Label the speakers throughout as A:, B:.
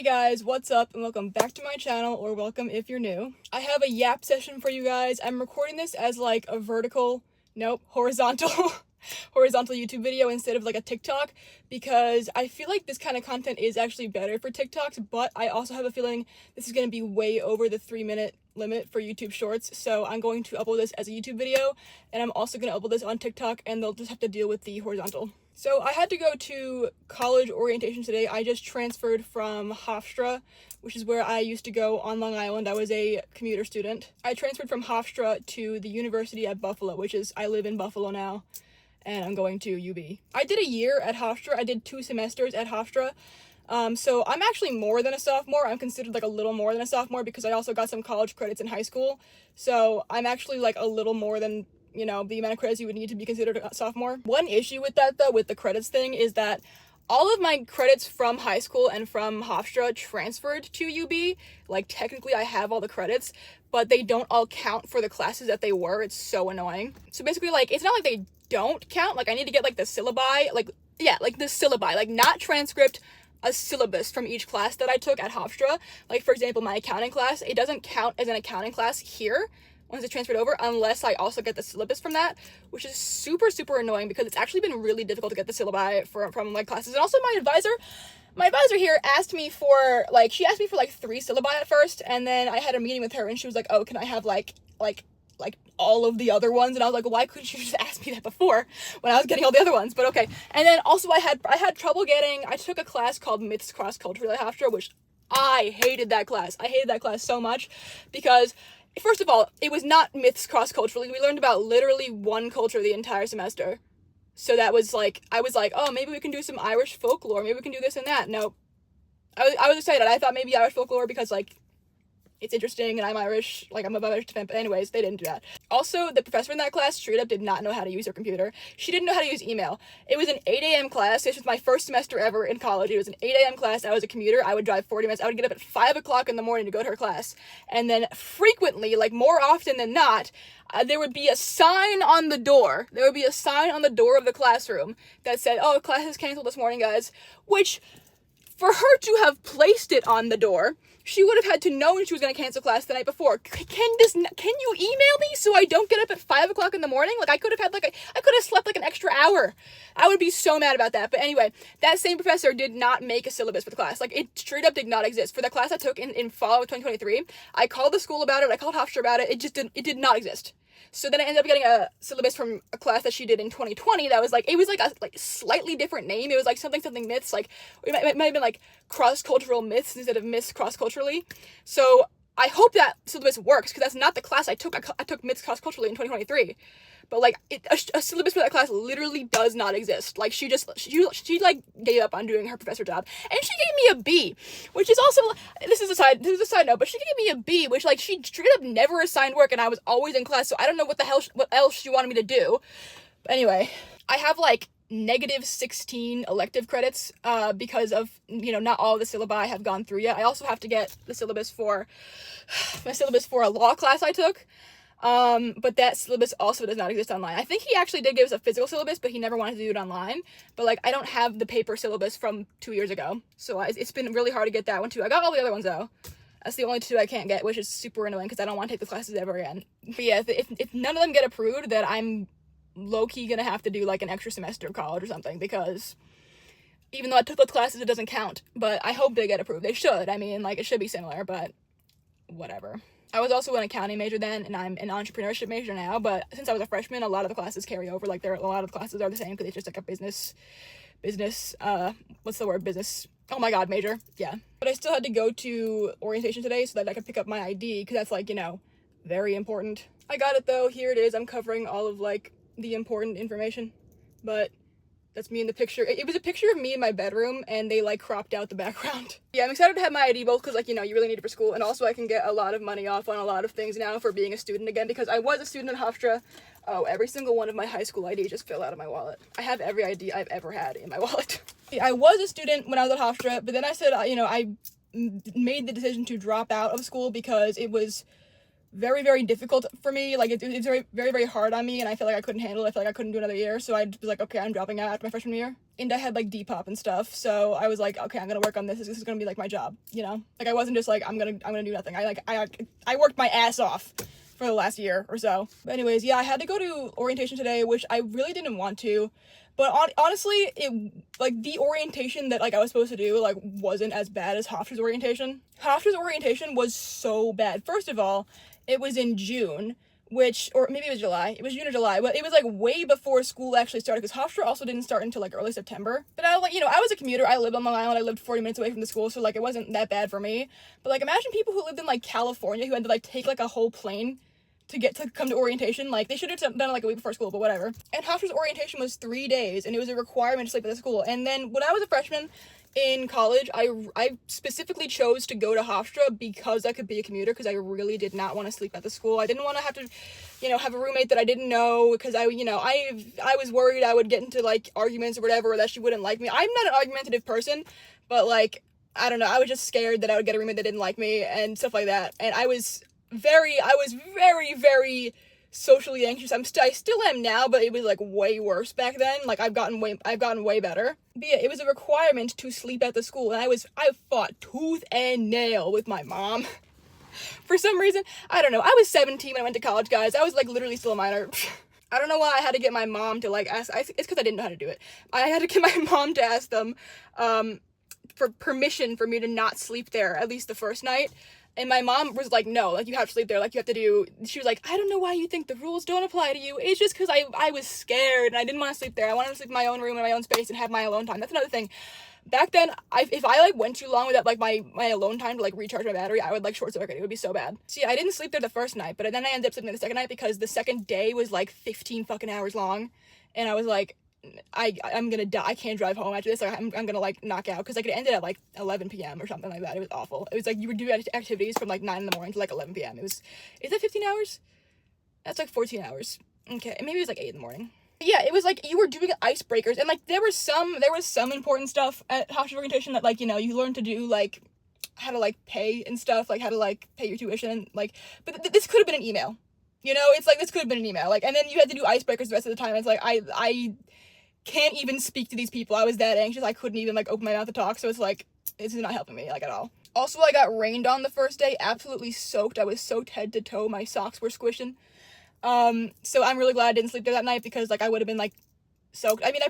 A: Hey guys, what's up and welcome back to my channel, or welcome if you're new. I have a yap session for you guys. I'm recording this as like a horizontal horizontal YouTube video instead of like a TikTok, because I feel like this kind of content is actually better for TikToks, but I also have a feeling this is going to be way over the 3-minute limit for YouTube Shorts, so I'm going to upload this as a YouTube video, and I'm also going to upload this on TikTok, and they'll just have to deal with the horizontal. So I had to go to college orientation today. I just transferred from Hofstra, which is where I used to go on Long Island. I was a commuter student. I transferred from Hofstra to the university at Buffalo, I live in Buffalo now, and I'm going to UB. I did a year at Hofstra. I did 2 semesters at Hofstra. So I'm actually more than a sophomore. I'm considered like a little more than a sophomore because I also got some college credits in high school. So I'm actually like a little more than, you know, the amount of credits you would need to be considered a sophomore. One issue with that though, with the credits thing, is that all of my credits from high school and from Hofstra transferred to UB. Like technically I have all the credits, but they don't all count for the classes that they were. It's so annoying. So basically, like, it's not like they don't count. Like I need to get like the syllabi, like the syllabi, like not transcript, a syllabus from each class that I took at Hofstra. Like for example, my accounting class, it doesn't count as an accounting class here once it's transferred over, unless I also get the syllabus from that, which is super annoying because it's actually been really difficult to get the syllabi from like classes. And also my advisor here asked me for like 3 syllabi at first, and then I had a meeting with her and she was like, oh, can I have like all of the other ones? And I was like, why couldn't you just ask me that before when I was getting all the other ones? But okay. And then also I had trouble I took a class called Myths Cross Culturally at Hofstra, which I hated that class. I hated that class so much because, first of all, it was not myths cross-culturally. We learned about literally one culture the entire semester. So that was like, I was like, oh, maybe we can do some Irish folklore. Maybe we can do this and that. Nope. I was excited. I thought maybe Irish folklore because, like, it's interesting and I'm Irish. Like, I'm of Irish descent. But anyways, they didn't do that. Also, the professor in that class straight up did not know how to use her computer. She didn't know how to use email. It was an 8 a.m. class. This was my first semester ever in college. It was an 8 a.m. class. I was a commuter. I would drive 40 minutes. I would get up at 5 o'clock in the morning to go to her class. And then frequently, like more often than not, there would be a sign on the door. There would be a sign on the door of the classroom that said, oh, class is canceled this morning, guys. Which, for her to have placed it on the door, she would have had to know when she was going to cancel class the night before. Can you email me so I don't get up at 5 o'clock in the morning? Like, I could have slept like an extra hour. I would be so mad about that. But anyway, that same professor did not make a syllabus for the class. Like, it straight up did not exist. For the class I took in fall of 2023, I called the school about it. I called Hofstra about it. It did not exist. So then I ended up getting a syllabus from a class that she did in 2020 that was like, it was like a slightly different name. It was like something myths, like it might have been like cross-cultural myths instead of myths cross-culturally. So I hope that syllabus works, because that's not the class I took. I took myths cross-culturally in 2023. But like a syllabus for that class literally does not exist. Like she like gave up on doing her professor job, and she gave me a B, which is also, this is a side note, but she gave me a B, which like she straight up never assigned work, and I was always in class, so I don't know what else she wanted me to do. But anyway, I have like -16 elective credits because of, you know, not all of the syllabi have gone through yet. I also have to get the syllabus for a law class I took. But that syllabus also does not exist online. I think he actually did give us a physical syllabus, but he never wanted to do it online. But like, I don't have the paper syllabus from 2 years ago. So it's been really hard to get that one too. I got all the other ones though. That's the only 2 I can't get, which is super annoying because I don't want to take the classes ever again. But yeah, if none of them get approved, then I'm low-key gonna have to do like an extra semester of college or something, because even though I took those classes, it doesn't count. But I hope they get approved. They should. I mean, like, it should be similar, but whatever. I was also an accounting major then, and I'm an entrepreneurship major now, but since I was a freshman, a lot of the classes carry over. Like, a lot of the classes are the same because it's just like a business, oh my god, major. Yeah. But I still had to go to orientation today so that I could pick up my ID, because that's, like, you know, very important. I got it though. Here it is. I'm covering all of, like, the important information, but that's me in the picture. It was a picture of me in my bedroom, and they, like, cropped out the background. Yeah, I'm excited to have my ID both because, like, you know, you really need it for school, and also I can get a lot of money off on a lot of things now for being a student again, because I was a student at Hofstra. Oh, every single one of my high school IDs just fell out of my wallet. I have every ID I've ever had in my wallet. I was a student when I was at Hofstra, but then I said, you know, I made the decision to drop out of school because it was very, very difficult for me. Like, it's very, very, very hard on me, and I feel like I couldn't handle it. I feel like I couldn't do another year, so I was like, okay, I'm dropping out after my freshman year. And I had, like, Depop and stuff, so I was like, okay, I'm gonna work on this. This is gonna be, like, my job, you know? Like, I wasn't just like, I'm gonna do nothing. I worked my ass off for the last year or so. But anyways, yeah, I had to go to orientation today, which I really didn't want to. But honestly, it, like, the orientation that, like, I was supposed to do, like, wasn't as bad as Hofstra's orientation. Hofstra's orientation was so bad. First of all, it was in June, or maybe it was July. It was June or July, but it was, like, way before school actually started, because Hofstra also didn't start until, like, early September. But I was a commuter. I lived on Long Island. I lived 40 minutes away from the school, so, like, it wasn't that bad for me. But, like, imagine people who lived in, like, California who had to, like, take, like, a whole plane to come to orientation. Like, they should have done it, like, a week before school, but whatever. And Hofstra's orientation was 3 days, and it was a requirement to sleep at the school. And then when I was a freshman in college, I specifically chose to go to Hofstra because I could be a commuter, because I really did not want to sleep at the school. I didn't want to have to, have a roommate that I didn't know, because I was worried I would get into, like, arguments or whatever, or that she wouldn't like me. I'm not an argumentative person, but, like, I don't know, I was just scared that I would get a roommate that didn't like me and stuff like that. And I was very, very socially anxious. I still am now, but it was, like, way worse back then. Like, I've gotten way better. But yeah, it was a requirement to sleep at the school, and I fought tooth and nail with my mom. For some reason, I don't know. I was 17 when I went to college, guys. I was, like, literally still a minor. I don't know why I had to get my mom to, like, ask. It's because I didn't know how to do it. I had to get my mom to ask them for permission for me to not sleep there, at least the first night. And my mom was like, no, like, you have to sleep there, like, you have to do, she was like, I don't know why you think the rules don't apply to you, it's just because I was scared, and I didn't want to sleep there. I wanted to sleep in my own room, in my own space, and have my alone time. That's another thing. Back then, if I, like, went too long without, like, my alone time to, like, recharge my battery, I would, like, short circuit. It would be so bad. See, I didn't sleep there the first night, but then I ended up sleeping there the second night, because the second day was, like, 15 fucking hours long, and I was like, I'm gonna die. I can't drive home after this. Like, I'm gonna, like, knock out, because, like, it ended at, like, 11 p.m. or something like that. It was awful. It was like you were doing activities from, like, 9 in the morning to, like, 11 p.m. Is that 15 hours? That's, like, 14 hours. Okay, maybe it was, like, 8 in the morning. But yeah, it was, like, you were doing icebreakers, and, like, there was some important stuff at Hofstra orientation that, like, you learned to do, like, how to, like, pay and stuff, like, how to, like, pay your tuition, like, but this could have been an email. It's like, this could have been an email. Like, and then you had to do icebreakers the rest of the time. It's like, I can't even speak to these people. I was that anxious. I couldn't even, like, open my mouth to talk. So it's like, this is not helping me, like, at all. Also, I got rained on the first day, absolutely soaked. I was soaked head to toe. My socks were squishing. So I'm really glad I didn't sleep there that night, because, like, I would have been, like, soaked. I mean, I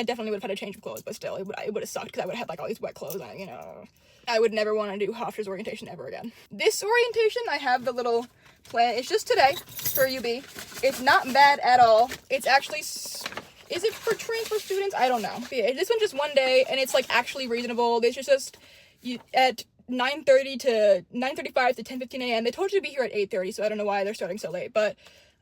A: definitely would have had a change of clothes, but still, it would have sucked, because I would have had, like, all these wet clothes on, I would never want to do Hofstra's orientation ever again. This orientation, I have the little plan. It's just today for UB. It's not bad at all. It's actually, is it for transfer students? I don't know. But yeah, this one's just one day, and it's, like, actually reasonable. It's just at 9:35 to 10:15 a.m. They told you to be here at 8:30, so I don't know why they're starting so late. But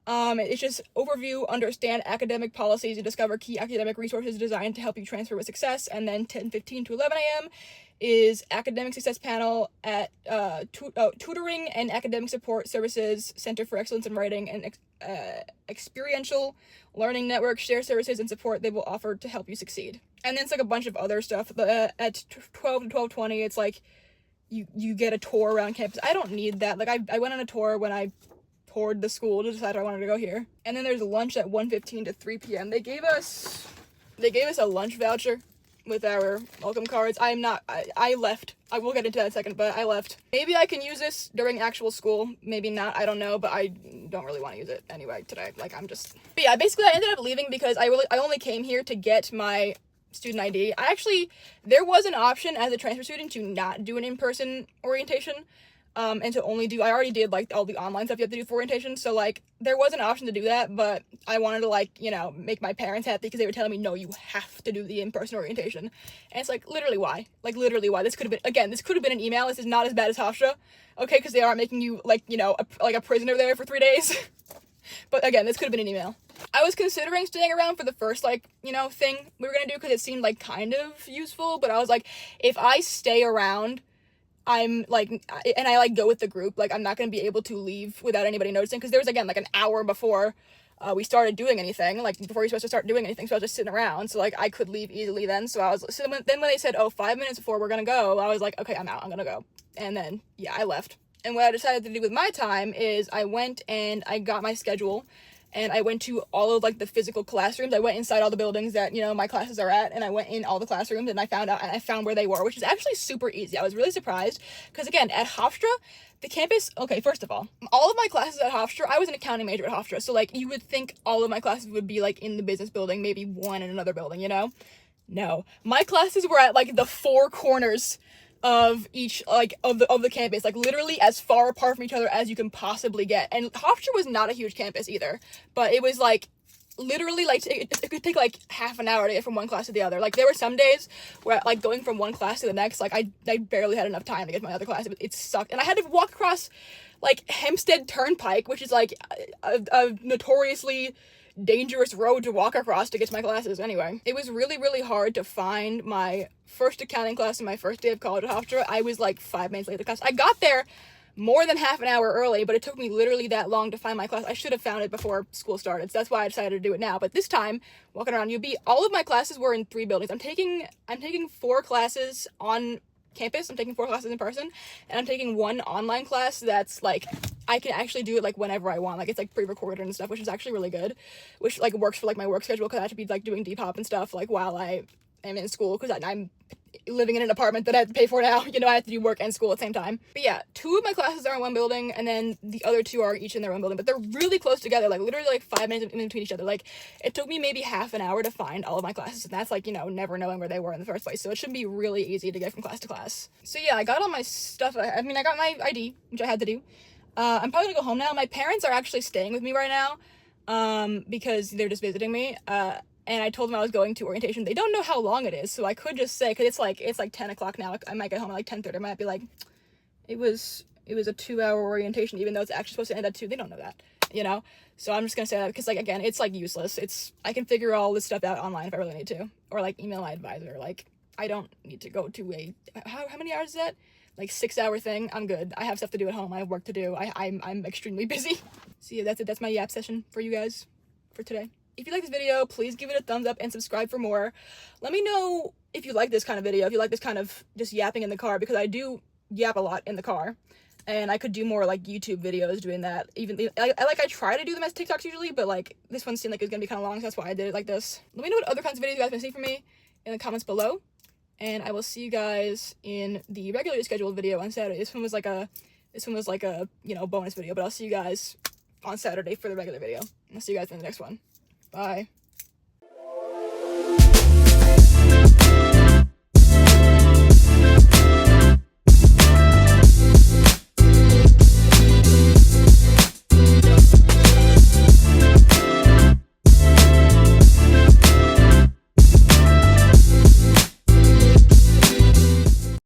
A: it's just overview, understand academic policies, and discover key academic resources designed to help you transfer with success. And then 10:15 to 11 a.m. is academic success panel at tutoring and academic support services, Center for Excellence in Writing, and experiential learning network, share services and support they will offer to help you succeed. And then it's, like, a bunch of other stuff. At 12 to 12:20, it's like you get a tour around campus. I don't need that. Like, I went on a tour when I toured the school to decide I wanted to go here. And then there's lunch at 1:15 to 3 p.m. They gave us a lunch voucher with our welcome cards. I left. I will get into that in a second, but I left. Maybe I can use this during actual school. Maybe not. I don't know, but I don't really want to use it anyway today. Like, but yeah, basically I ended up leaving because I only came here to get my student ID. There was an option as a transfer student to not do an in-person orientation, and to only do, I already did, like, all the online stuff you have to do for orientation, so, like, there was an option to do that, but I wanted to, like, make my parents happy, because they were telling me, no, you have to do the in-person orientation, and it's like, literally why? Like, literally why? This could have been an email. This is not as bad as Hofstra, okay, because they aren't making you, like, a prisoner there for 3 days, but again, this could have been an email. I was considering staying around for the first, like, thing we were gonna do, because it seemed, like, kind of useful, but I was like, if I stay around, I'm, like, and I, like, go with the group, like, I'm not gonna be able to leave without anybody noticing, because there was, again, like, an hour before we started doing anything, like, before you're supposed to start doing anything, so I was just sitting around, so, like, I could leave easily then, so then when they said, 5 minutes before we're gonna go, I was like, okay, I'm out, I'm gonna go, and then, yeah, I left. And what I decided to do with my time is I went and I got my schedule, and I went to all of like the physical classrooms. I went inside all the buildings that, you know, my classes are at, and I went in all the classrooms, and I found where they were, which is actually super easy. I was really surprised because, again, at Hofstra, the campus, okay, first of all of my classes at Hofstra, I was an accounting major at Hofstra, so like you would think all of my classes would be like in the business building, maybe one in another building, you know? No, my classes were at like the four corners of each, like, of the campus, like literally as far apart from each other as you can possibly get. And Hofstra was not a huge campus either, but it was like literally like it could take like half an hour to get from one class to the other. Like there were some days where like going from one class to the next, like I barely had enough time to get to my other class. It sucked, and I had to walk across like Hempstead Turnpike, which is like a notoriously dangerous road to walk across to get to my classes. Anyway, it was really, really hard to find my first accounting class and my first day of college at Hofstra. I was like 5 minutes late to class. I got there more than half an hour early, but it took me literally that long to find my class. I should have found it before school started, so that's why I decided to do it now. But this time, walking around UB, all of my classes were in 3 buildings. I'm taking 4 classes on campus. I'm taking 4 classes in person, and I'm taking 1 online class that's like I can actually do it like whenever I want. Like it's like pre-recorded and stuff, which is actually really good, which like works for like my work schedule, because I have to be like doing Depop and stuff like while I am in school, because I'm living in an apartment that I have to pay for now. You know, I have to do work and school at the same time. But yeah, 2 of my classes are in one building, and then the other 2 are each in their own building, but they're really close together, like literally like 5 minutes in between each other. Like it took me maybe half an hour to find all of my classes, and that's like, you know, never knowing where they were in the first place. So it should be really easy to get from class to class. So yeah, I got all my stuff. I mean, I got my ID, which I had to do. I'm probably gonna go home now. My parents are actually staying with me right now, because they're just visiting me. And I told them I was going to orientation. They don't know how long it is, so I could just say, because it's like 10 o'clock now. I might get home at like 10:30. I might be like, it was a 2-hour orientation, even though it's actually supposed to end at 2. They don't know that, you know? So I'm just gonna say that, because like, again, it's like useless. I can figure all this stuff out online if I really need to, or like email my advisor. Like I don't need to go to how many hours is that? Like 6-hour thing. I'm good. I have stuff to do at home. I have work to do. I'm extremely busy. So yeah, that's it. That's my yap session for you guys for today. If you like this video, please give it a thumbs up and subscribe for more. Let me know if you like this kind of video, if you like this kind of just yapping in the car, because I do yap a lot in the car, and I could do more like YouTube videos doing that. Even I try to do them as TikToks usually, but like this one seemed like it was gonna be kind of long, so that's why I did it like this. Let me know what other kinds of videos you guys want to see from me in the comments below, and I will see you guys in the regularly scheduled video on Saturday. This one was like a you know, bonus video, but I'll see you guys on Saturday for the regular video. I'll see you guys in the next one. Bye.